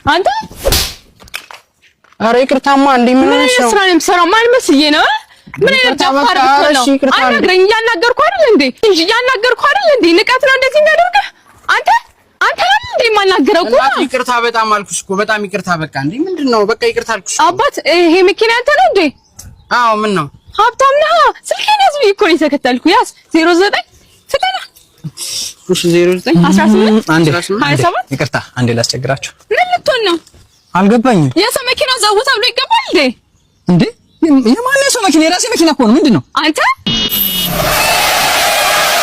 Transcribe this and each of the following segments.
አንተ ኧረ ይቅርታማ እንዴ ምን ሆነሽ ነው? ስራ ነው የምትሰራው? ማን መስዬ ነው? ምን ያደርጋል? አናግረኝ። እያናገርኩህ አይደል እንዴ? እያናገርኩህ አይደል እንዴ? ንቀት ነው እንደዚህ የሚያደርግህ? አንተ አይደል እንዴ የማናገረው እኮ። ይቅርታ በጣም አልኩሽ እኮ በጣም ይቅርታ። በቃ እንዴ ምንድነው? በቃ ይቅርታ አልኩሽ። አባት ይሄ መኪና ያንተ ነው እንዴ? አዎ ምን ነው? ሀብታም ነህ። ስልኬን ያዝ ብዬሽ እኮ ነው የተከተልኩህ። ያዝ 09 ፍጠና። እሺ 09 18 አንዴ 27 ይቅርታ አንዴ ላስቸግራችሁ። ምን ልትሆን ነው? አልገባኝም። የሰው መኪና ዘውታ ብሎ ይገባል እንዴ? እንዴ የማን የሰው መኪና? የራሴ መኪና እኮ ነው። ምንድነው?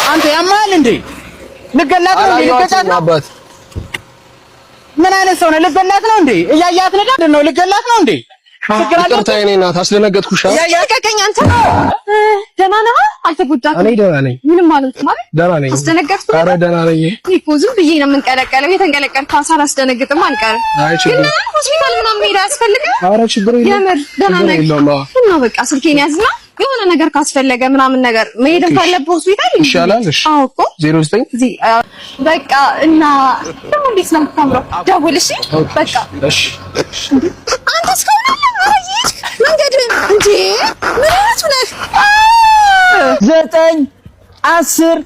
አንተ ያማል እንዴ? ልገላት ነው እንዴ? ልገላት ነው አባት። ምን አይነት ሰው ነው? ልገላት ነው እንዴ? እያያት ነው ልገላት ነው እንዴ? ይቅርታ የኔ እናት አስደነገጥኩሽ። ያያቀቀኝ አንተ ደህና ነህ? አልተጎዳህም? እኔ ደህና ነኝ። ምንም ማለት ማለት ደህና ነኝ። አስደነገጥኩ? ኧረ ደህና ነኝ። እኮ ዝም ብዬ ነው የምንቀለቀለው። የተንቀለቀልከው ሳላስደነግጥም አልቀርም። ግን ሆስፒታል ምናምን መሄድ አያስፈልግም? ኧረ ችግር የለም። የምር ደህና ነኝ እና በቃ ስልኬን ያዝና የሆነ ነገር ካስፈለገ ምናምን ነገር መሄድ ካለብህ ሆስፒታል ይሻላል። እሺ አዎ እኮ 09 በቃ እና ደግሞ እንዴት ነው የምታምረው? ደውል እሺ። በቃ እሺ አንተ እስካሁን አየህ መንገድህን እንዴ? ምን አይነቱ ነህ? 9 10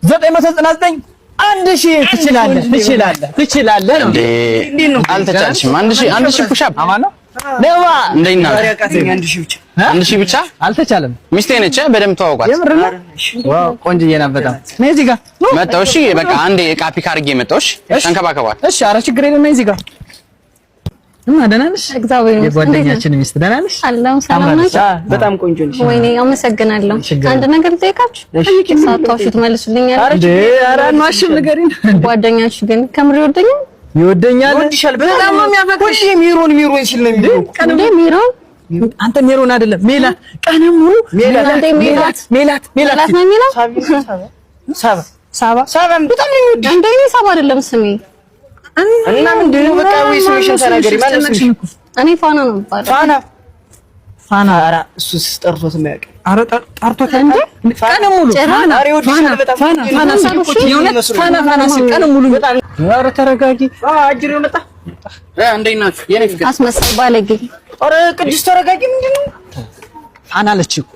999 1000 ትችላለህ እንዴ? አልተቻልሽም። 1000 ፑሻፕ አማን ነው ነዋ። እንደኛ 1000 ብቻ አልተቻለም። ሚስቴ ነች። በደምብ ተዋውቃት። ዋው ቆንጆዬ ናት በጣም። ነይ እዚህ ጋር መጣሁ። እሺ በቃ አንዴ ዕቃ ፒክ አድርጌ መጣሁ። እሺ ተንከባከቧት። እሺ ኧረ ችግር የለም። ነይ እዚህ ጋር ደህና ነሽ? እግዚአብሔር ይመስገን። የጓደኛችን ሚስት ደህና ነሽ? አላህ ሰላም ነሽ? በጣም ቆንጆ ነሽ። ወይኔ አመሰግናለሁ። አንድ ነገር ልጠይቃችሁ? ሳትዋሹ ትመልሱልኛል? ኧረ አንዋሽም፣ ንገሪን። ጓደኛሽ ግን ከምር ይወደኛል? ይወድሻል። በጣም ነው የሚያፈቅርሽ። ሚሮን ሲል ነው የሚለው። እንዴ ሚሮን? አንተ ሚሮን አይደለም ሜላት። ቀንም ሙሉ ሜላት ነው የሚለው። ሳባ በጣም ነው የሚወድሽ። እንዴ ሳባ አይደለም ስሜ። እና ምንድነው? በቃ ወይ ስምሽን ተናገሪ። ማለት ነው እኔ ፋና ነው የምባለው። ፋና ኧረ እሱስ ጠርቶት የማያውቅ ኧረ ጠርቶት እንዴ? ቀንም ሙሉ ፋና ሲል ቀንም ሙሉ በጣም ኧረ ተረጋጊ። አጅሬው መጣ። እንዴት ናችሁ የኔ ፍቅር? አስመሳይ ባለጌ። ኧረ ቅድስት ተረጋጊ። ምንድነው? ፋና አለች እኮ